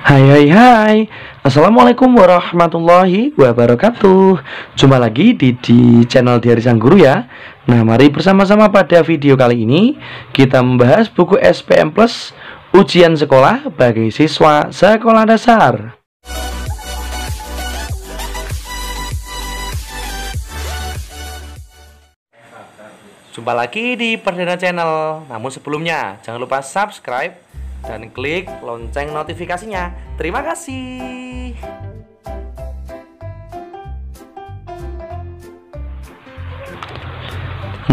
Hai hai hai. Assalamualaikum warahmatullahi wabarakatuh. Jumpa lagi di channel Diari Sang Guru ya. Nah, mari bersama-sama pada video kali ini kita membahas buku SPM Plus ujian sekolah bagi siswa sekolah dasar. Jumpa lagi di Perdana Channel. Namun sebelumnya jangan lupa subscribe dan klik lonceng notifikasinya. Terima kasih.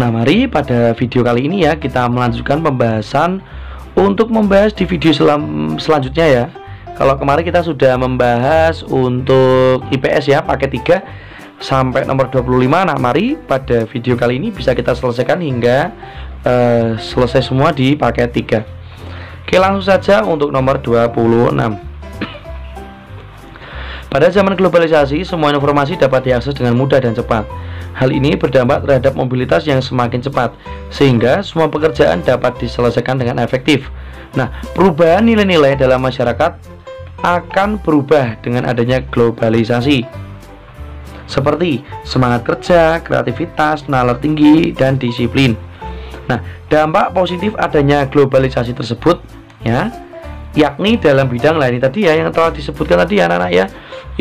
Nah, mari pada video kali ini ya kita melanjutkan pembahasan untuk membahas di video selanjutnya ya. Kalau kemarin kita sudah membahas untuk IPS ya paket 3 sampai nomor 25. Nah, mari pada video kali ini bisa kita selesaikan hingga selesai semua di paket 3. Oke, langsung saja untuk nomor 26. Pada zaman globalisasi, semua informasi dapat diakses dengan mudah dan cepat. Hal ini berdampak terhadap mobilitas yang semakin cepat, sehingga semua pekerjaan dapat diselesaikan dengan efektif. Nah, perubahan nilai-nilai dalam masyarakat akan berubah dengan adanya globalisasi, seperti semangat kerja, kreativitas, nalar tinggi, dan disiplin. Nah, dampak positif adanya globalisasi tersebut ya, yakni dalam bidang lain tadi ya yang telah disebutkan tadi ya anak-anak ya.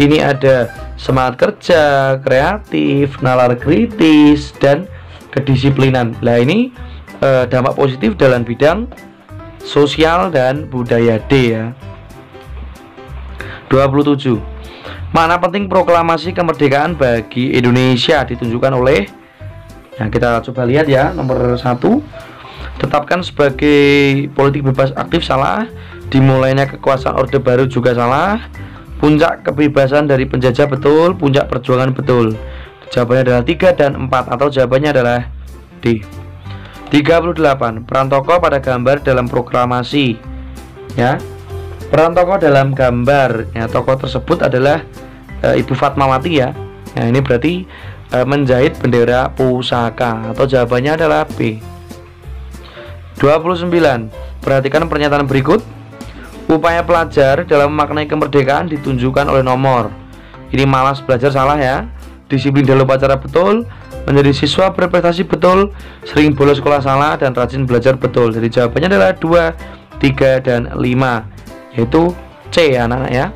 Ini ada semangat kerja, kreatif, nalar kritis, dan kedisiplinan. Nah, ini dampak positif dalam bidang sosial dan budaya D ya. 27. Makna penting proklamasi kemerdekaan bagi Indonesia ditunjukkan oleh, nah kita coba lihat ya, nomor 1, tetapkan sebagai politik bebas aktif salah, dimulainya kekuasaan Orde Baru juga salah, puncak kebebasan dari penjajah betul, puncak perjuangan betul. Jawabannya adalah 3 dan 4 atau jawabannya adalah D. 38. Peran tokoh pada gambar dalam proklamasi ya. Peran tokoh dalam gambar ya, tokoh tersebut adalah Ibu Fatmawati ya. Nah, ini berarti menjahit bendera pusaka atau jawabannya adalah B. 29. Perhatikan pernyataan berikut. Upaya pelajar dalam memaknai kemerdekaan ditunjukkan oleh nomor. Ini malas belajar salah ya. Disiplin dalam upacara betul. Menjadi siswa berprestasi betul. Sering bolos sekolah salah dan rajin belajar betul. Jadi jawabannya adalah 2, 3, dan 5, yaitu C ya anak-anak ya.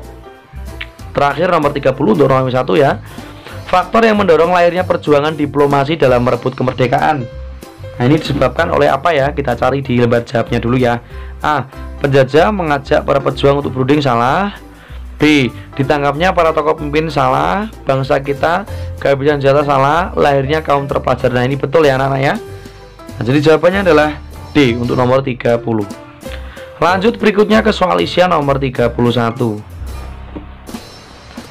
Terakhir nomor 30 untuk nomor 1 ya. Faktor yang mendorong lahirnya perjuangan diplomasi dalam merebut kemerdekaan. Nah, ini disebabkan oleh apa ya? Kita cari di lembar jawabnya dulu ya. A. Penjajah mengajak para pejuang untuk berunding salah. B. Ditangkapnya para tokoh pemimpin salah. Bangsa kita kehabisan senjata salah. Lahirnya kaum terpelajar. Nah, ini betul ya anak-anak ya. Nah, jadi jawabannya adalah D untuk nomor 30. Lanjut berikutnya ke soal isian nomor 31.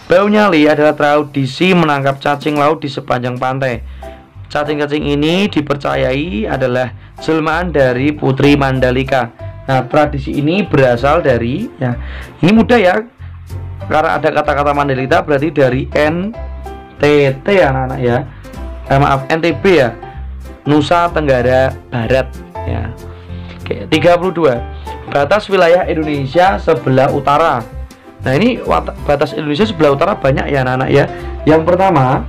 Bau nyali adalah tradisi menangkap cacing laut di sepanjang pantai. Cacing-cacing ini dipercayai adalah jelmaan dari Putri Mandalika. Nah, tradisi ini berasal dari ya, ini mudah ya, karena ada kata-kata Mandalika berarti dari NTT ya anak-anak ya. Maaf, NTB ya, Nusa Tenggara Barat ya. Oke, 32. Batas wilayah Indonesia sebelah utara. Nah, ini batas Indonesia sebelah utara banyak ya anak-anak ya. Yang pertama,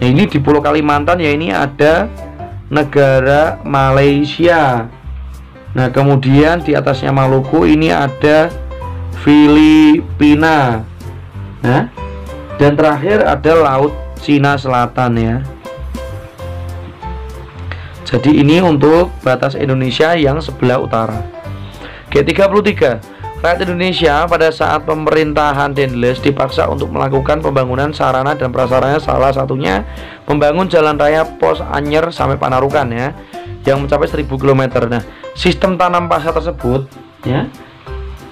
ya ini di Pulau Kalimantan ya, ini ada negara Malaysia. Nah, kemudian di atasnya Maluku ini ada Filipina. Nah, dan terakhir ada Laut Cina Selatan ya. Jadi ini untuk batas Indonesia yang sebelah utara. Oke, 33. Rakyat Indonesia pada saat pemerintahan Dendles dipaksa untuk melakukan pembangunan sarana dan prasarana, salah satunya membangun jalan raya Pos Anyer sampai Panarukan ya, yang mencapai 1000 km. Nah, sistem tanam paksa tersebut ya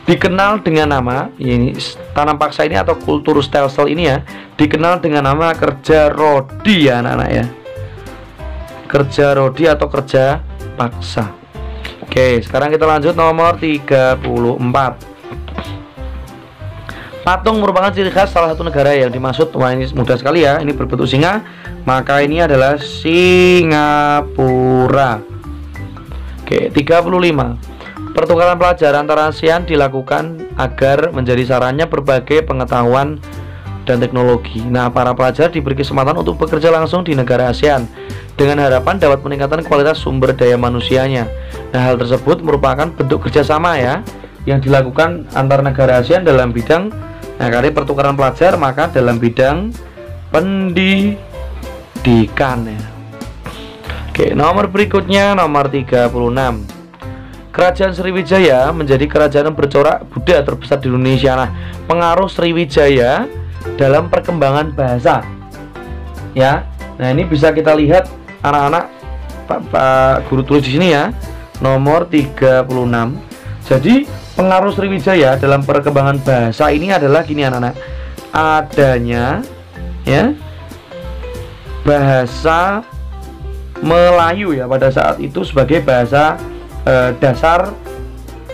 dikenal dengan nama ini, tanam paksa ini atau kultur stelsel ini ya dikenal dengan nama kerja rodi ya anak-anak ya. Kerja rodi atau kerja paksa. Oke, sekarang kita lanjut nomor 34. Patung merupakan ciri khas salah satu negara yang dimaksud. Wah, ini mudah sekali ya, ini berbentuk singa, maka ini adalah Singapura. Oke, 35. Pertukaran pelajar antara ASEAN dilakukan agar menjadi sarana berbagai pengetahuan dan teknologi. Nah, para pelajar diberi kesempatan untuk bekerja langsung di negara ASEAN dengan harapan dapat meningkatkan kualitas sumber daya manusianya. Nah, hal tersebut merupakan bentuk kerjasama ya yang dilakukan antar negara ASEAN dalam bidang kali pertukaran pelajar, maka dalam bidang pendidikan ya. Oke, nomor berikutnya nomor 36. Kerajaan Sriwijaya menjadi kerajaan bercorak Buddha terbesar di Indonesia. Nah, pengaruh Sriwijaya dalam perkembangan bahasa ya. Nah, ini bisa kita lihat anak-anak, Pak Guru tulis di sini ya, nomor 36. Jadi pengaruh Sriwijaya dalam perkembangan bahasa ini adalah gini anak-anak, adanya ya bahasa Melayu ya pada saat itu sebagai bahasa dasar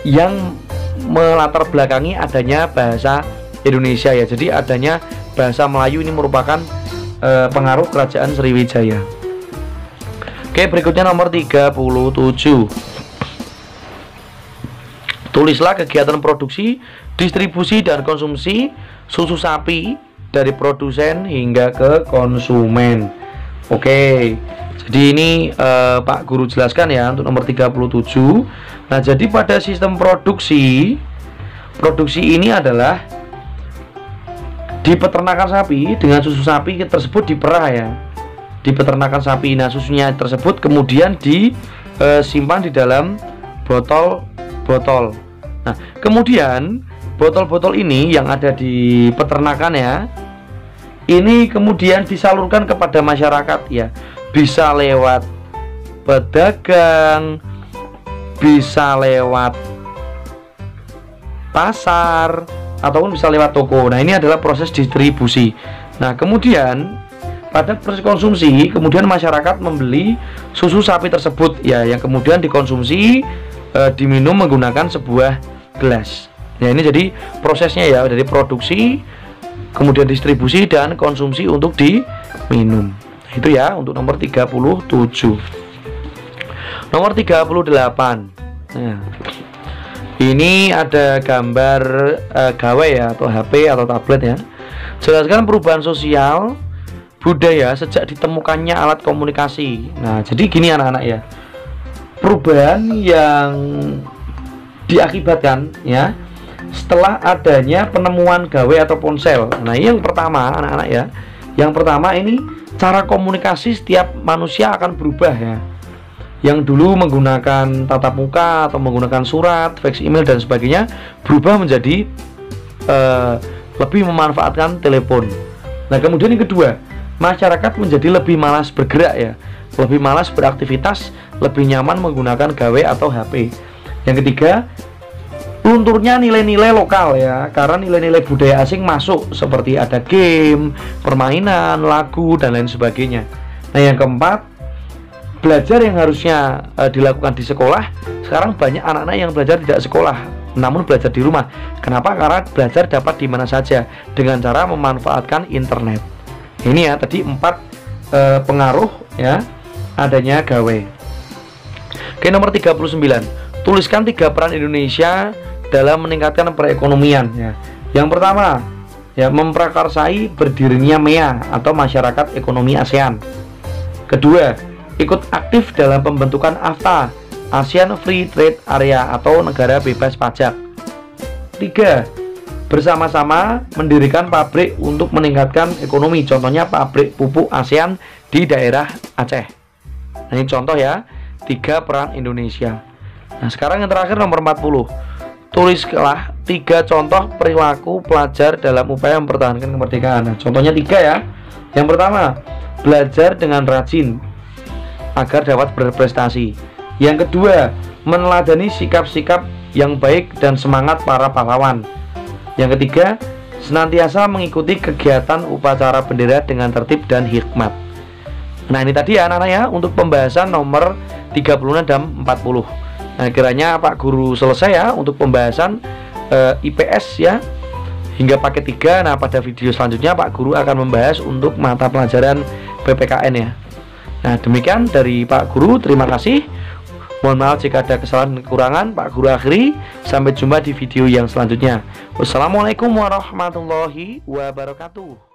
yang melatar belakangi adanya bahasa Indonesia ya. Jadi adanya bahasa Melayu ini merupakan pengaruh kerajaan Sriwijaya. Oke, berikutnya nomor 37. Tulislah kegiatan produksi, distribusi dan konsumsi susu sapi dari produsen hingga ke konsumen. Oke. Jadi ini Pak Guru jelaskan ya untuk nomor 37. Nah, jadi pada sistem produksi ini adalah di peternakan sapi dengan susu sapi tersebut diperah ya. Di peternakan sapi, nah susunya tersebut kemudian disimpan di dalam botol-botol. Nah, kemudian botol-botol ini yang ada di peternakan ya, ini kemudian disalurkan kepada masyarakat ya. Bisa lewat pedagang, bisa lewat pasar, ataupun bisa lewat toko. Nah, ini adalah proses distribusi. Nah, kemudian pada proses konsumsi, kemudian masyarakat membeli susu sapi tersebut ya, yang kemudian dikonsumsi, diminum menggunakan sebuah gelas. Nah, ini jadi prosesnya ya, dari produksi, kemudian distribusi dan konsumsi untuk diminum. Itu ya untuk nomor 37. Nomor 38. Nah, ini ada gambar gawai ya, atau HP atau tablet ya. Jelaskan perubahan sosial budaya sejak ditemukannya alat komunikasi. Nah, jadi gini anak-anak ya, perubahan yang diakibatkan ya setelah adanya penemuan gawai atau ponsel. Nah, ini yang pertama anak-anak ya. Yang pertama ini cara komunikasi setiap manusia akan berubah ya. Yang dulu menggunakan tatap muka atau menggunakan surat, fax, email dan sebagainya, berubah menjadi lebih memanfaatkan telepon. Nah, kemudian yang kedua, masyarakat menjadi lebih malas bergerak ya, lebih malas beraktivitas, lebih nyaman menggunakan gawai atau HP. Yang ketiga, lunturnya nilai-nilai lokal ya, karena nilai-nilai budaya asing masuk seperti ada game, permainan, lagu dan lain sebagainya. Nah, yang keempat, belajar yang harusnya dilakukan di sekolah, sekarang banyak anak-anak yang belajar tidak sekolah namun belajar di rumah. Kenapa? Karena belajar dapat di mana saja dengan cara memanfaatkan internet. Ini ya tadi 4 pengaruh ya adanya gawai. Oke, nomor 39. Tuliskan 3 peran Indonesia dalam meningkatkan perekonomian ya. Yang pertama ya, memprakarsai berdirinya MEA atau Masyarakat Ekonomi ASEAN. Kedua, ikut aktif dalam pembentukan AFTA, ASEAN Free Trade Area atau negara bebas pajak. 3, bersama-sama mendirikan pabrik untuk meningkatkan ekonomi. Contohnya pabrik pupuk ASEAN di daerah Aceh. Nah, ini contoh ya, 3 peran Indonesia. Nah, sekarang yang terakhir nomor 40. Tulislah 3 contoh perilaku pelajar dalam upaya mempertahankan kemerdekaan. Nah, contohnya 3 ya. Yang pertama, belajar dengan rajin agar dapat berprestasi. Yang kedua, meneladani sikap-sikap yang baik dan semangat para pahlawan. Yang ketiga, senantiasa mengikuti kegiatan upacara bendera dengan tertib dan hikmat. Nah, ini tadi ya anak-anak ya untuk pembahasan nomor 36 dan 40. Nah, kiranya Pak Guru selesai ya untuk pembahasan IPS ya hingga paket 3. Nah, pada video selanjutnya Pak Guru akan membahas untuk mata pelajaran PPKN ya. Nah, demikian dari Pak Guru, terima kasih. Mohon maaf jika ada kesalahan dan kekurangan. Pak Guru akhiri, sampai jumpa di video yang selanjutnya. Wassalamualaikum warahmatullahi wabarakatuh.